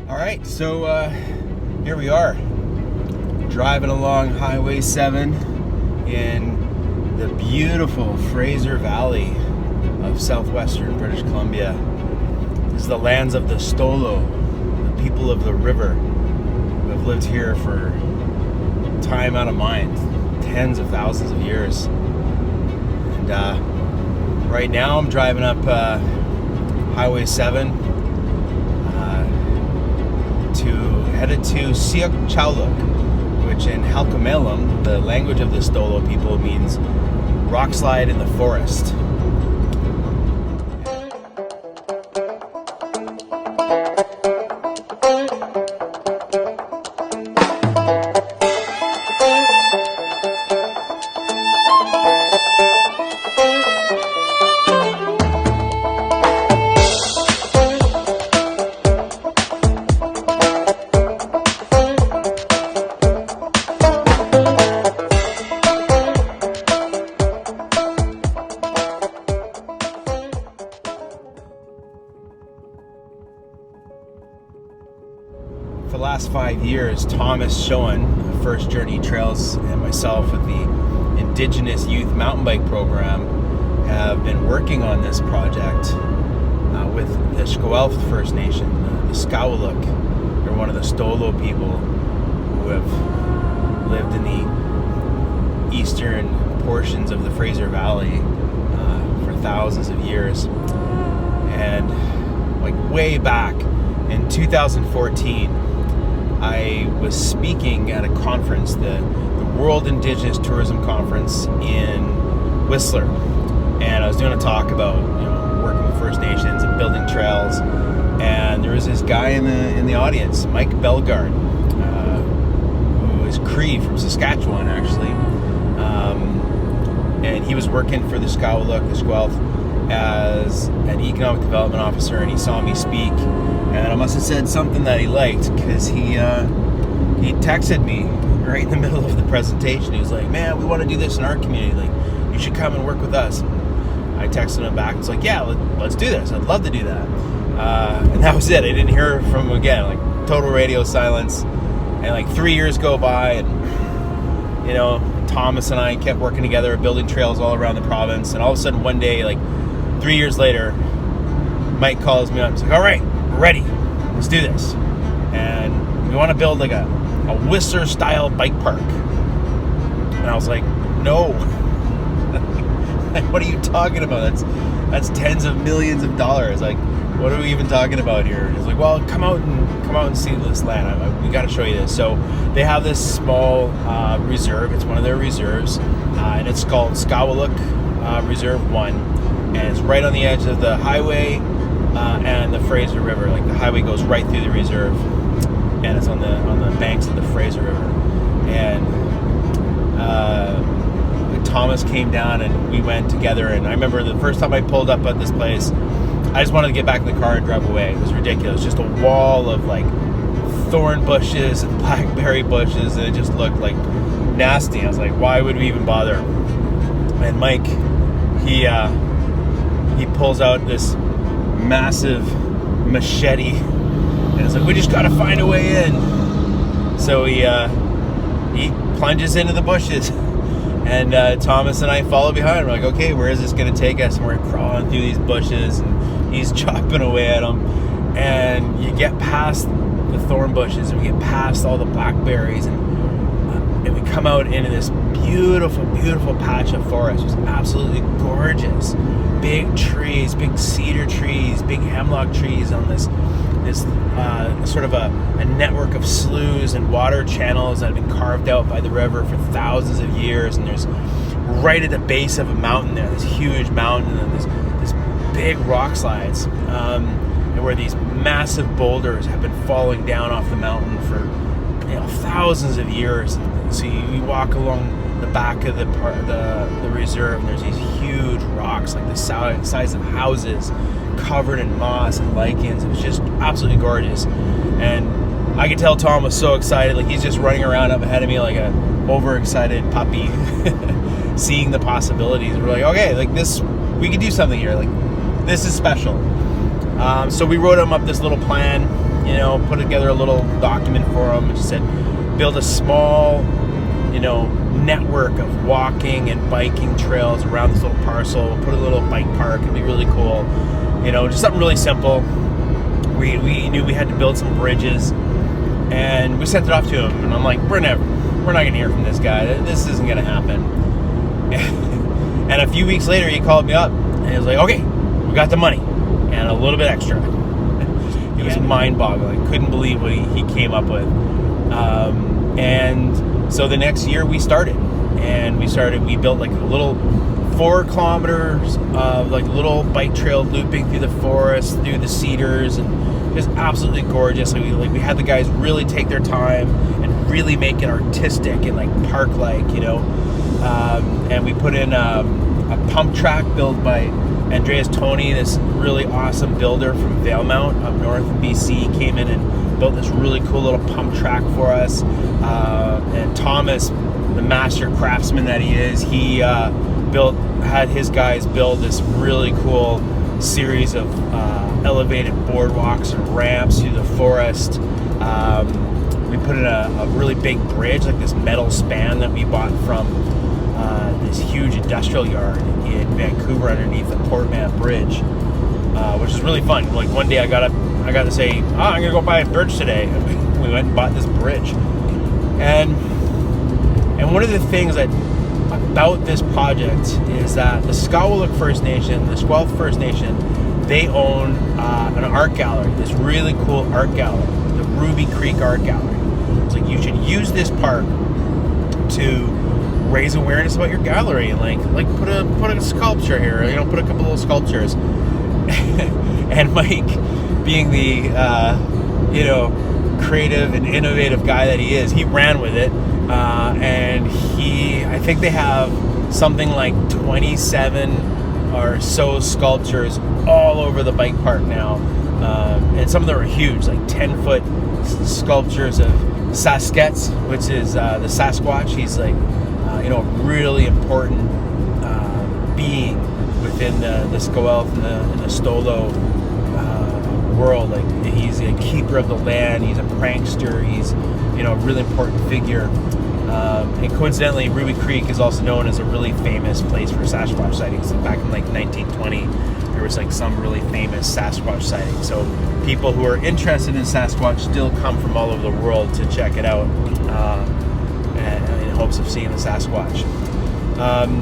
All right, so here we are, driving along Highway 7 in the beautiful Fraser Valley of southwestern British Columbia. This is the lands of the Stolo, the people of the river who have lived here for time out of mind, tens of thousands of years. And right now I'm driving up Highway 7 headed to Sq'ewá, which in Halkomelem, the language of the Stolo people, means rock slide in the forest. For the last 5 years, Thomas Schoen of First Journey Trails and myself with the Indigenous Youth Mountain Bike Program have been working on this project with the Sq'ewá First Nation, the Skawahlook. They're one of the Stolo people who have lived in the eastern portions of the Fraser Valley for thousands of years. And like way back in 2014, I was speaking at a conference, the World Indigenous Tourism Conference in Whistler, and I was doing a talk about working with First Nations and building trails. And there was this guy in the audience, Mike Bellegarde, who is Cree from Saskatchewan, actually, and he was working for the Skawahlook, the Sq'ewá, as an economic development officer, and he saw me speak. And I must have said something that he liked, because he texted me right in the middle of the presentation. He was like, "Man, we want to do this in our community. Like, you should come and work with us." I texted him back. It's like, "Yeah, let's do this. I'd love to do that." And that was it. I didn't hear from him again. Like total radio silence. And like 3 years go by, and Thomas and I kept working together, building trails all around the province. And all of a sudden, one day, like 3 years later, Mike calls me up. He's like, "All right, we're ready. Let's do this. And we want to build like a Whistler style bike park." And I was like, "No." Like, what are you talking about? That's tens of millions of dollars. Like, what are we even talking about here? And he's like, "Well, come out and see this land. We got to show you this." So they have this small reserve. It's one of their reserves, and it's called Skawahlook Reserve 1, and it's right on the edge of the highway and the Fraser River. Like, the highway goes right through the reserve, and it's on the banks of the Fraser River. And Thomas came down, and we went together. And I remember the first time I pulled up at this place, I just wanted to get back in the car and drive away. It was ridiculous. Just a wall of like thorn bushes and blackberry bushes, and it just looked like nasty. I was like, why would we even bother? And Mike, he pulls out this massive machete, and it's like, we just gotta find a way in. So he plunges into the bushes, and Thomas and I follow behind. We're like, okay, where is this gonna take us? And we're crawling through these bushes, and he's chopping away at them. And you get past the thorn bushes, and we get past all the blackberries, and we come out into this beautiful, beautiful patch of forest. It was absolutely gorgeous. Big trees, big cedar trees, big hemlock trees on this sort of a network of sloughs and water channels that have been carved out by the river for thousands of years. And there's right at the base of a mountain there, this huge mountain, and this big rock slides, and where these massive boulders have been falling down off the mountain for thousands of years. And so you walk along the back of the reserve, and there's these huge rocks like the size of houses, covered in moss and lichens. It was just absolutely gorgeous. And I could tell Tom was so excited. Like, he's just running around up ahead of me like a overexcited puppy, seeing the possibilities. We're like, okay, like this, we could do something here. Like, this is special. So we wrote him up this little plan. you know, put together a little document for them and just said, build a small, you know, network of walking and biking trails around this little parcel. Put a little bike park. It'd be really cool. You know, just something really simple. We knew we had to build some bridges, and we sent it off to him. And I'm like, we're not gonna hear from this guy. This isn't gonna happen. And a few weeks later, he called me up and he was like, okay, we got the money and a little bit extra. It was mind-boggling. Couldn't believe what he came up with. And so the next year we started. We built like a little 4 kilometers of like little bike trail looping through the forest, through the cedars, and just absolutely gorgeous. We had the guys really take their time and really make it artistic and like park-like, you know. And we put in a pump track built by Andreas Tony, this really awesome builder from Valemount up north in BC, came in and built this really cool little pump track for us. And Thomas, the master craftsman that he is, he had his guys build this really cool series of elevated boardwalks and ramps through the forest. We put in a really big bridge, like this metal span that we bought from this huge industrial yard in Vancouver underneath the Port Mann Bridge, which is really fun. Like one day I got to say, I'm gonna go buy a bridge today. We went and bought this bridge, and one of the things about this project is that the Skawahlook First Nation, the Sq'ewá First Nation, they own an art gallery, this really cool art gallery, the Ruby Creek Art Gallery. It's like, you should use this park to raise awareness about your gallery and like put a sculpture here, you know, put a couple little sculptures. And Mike, being the you know, creative and innovative guy that he is, he ran with it, and I think they have something like 27 or so sculptures all over the bike park now, and some of them are huge, like 10-foot sculptures of Syéxw, which is the Sasquatch. He's like, you know, a really important being within the Sq'ewá and the Stolo world. Like, he's a keeper of the land. He's a prankster. He's, you know, a really important figure. And coincidentally, Ruby Creek is also known as a really famous place for Sasquatch sightings. Back in like 1920, there was like some really famous Sasquatch sightings. So people who are interested in Sasquatch still come from all over the world to check it out, in hopes of seeing the Sasquatch.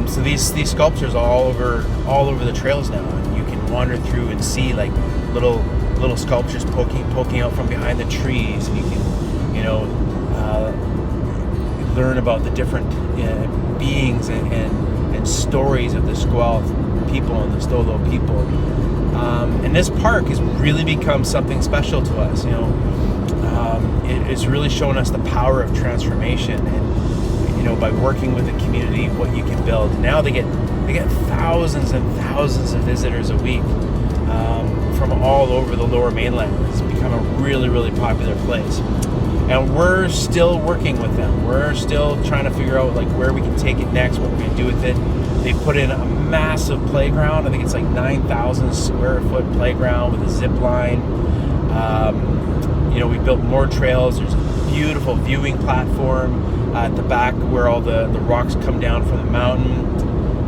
So these sculptures are all over the trails now, and you can wander through and see like little sculptures poking out from behind the trees, and you can, you know, learn about the different beings and stories of the Sq'ewá people and the Stolo people. And this park has really become something special to us. You know, it's really shown us the power of transformation, and, you know, by working with the community, what you can build. Now they get thousands and thousands of visitors a week from all over the Lower Mainland. It's become a really, really popular place. And we're still working with them. We're still trying to figure out like where we can take it next, what we're going to do with it. They put in a massive playground. I think it's like 9,000 square foot playground with a zip line. You know, we built more trails. There's a beautiful viewing platform at the back where all the rocks come down from the mountain.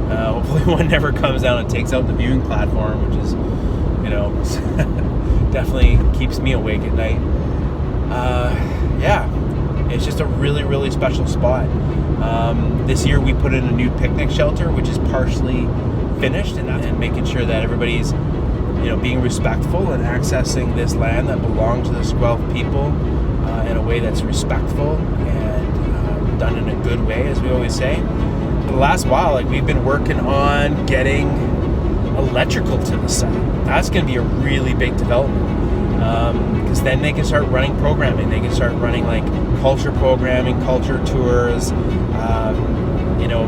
Hopefully one never comes down and takes out the viewing platform, which is, you know, definitely keeps me awake at night. Yeah, it's just a really, really special spot. This year we put in a new picnic shelter, which is partially finished, and making sure that everybody's, you know, being respectful and accessing this land that belongs to the Sq'ewá people in a way that's respectful and done in a good way, as we always say. For the last while, like, we've been working on getting electrical to the site. That's going to be a really big development. Because then they can start running programming. They can start running like culture programming, culture tours. You know,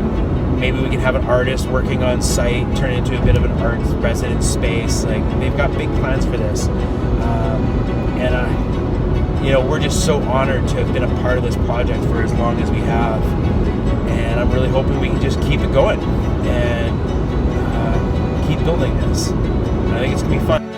maybe we can have an artist working on site, turn it into a bit of an art residence space. Like, they've got big plans for this. And you know, we're just so honored to have been a part of this project for as long as we have. And I'm really hoping we can just keep it going and keep building this. I think it's gonna be fun.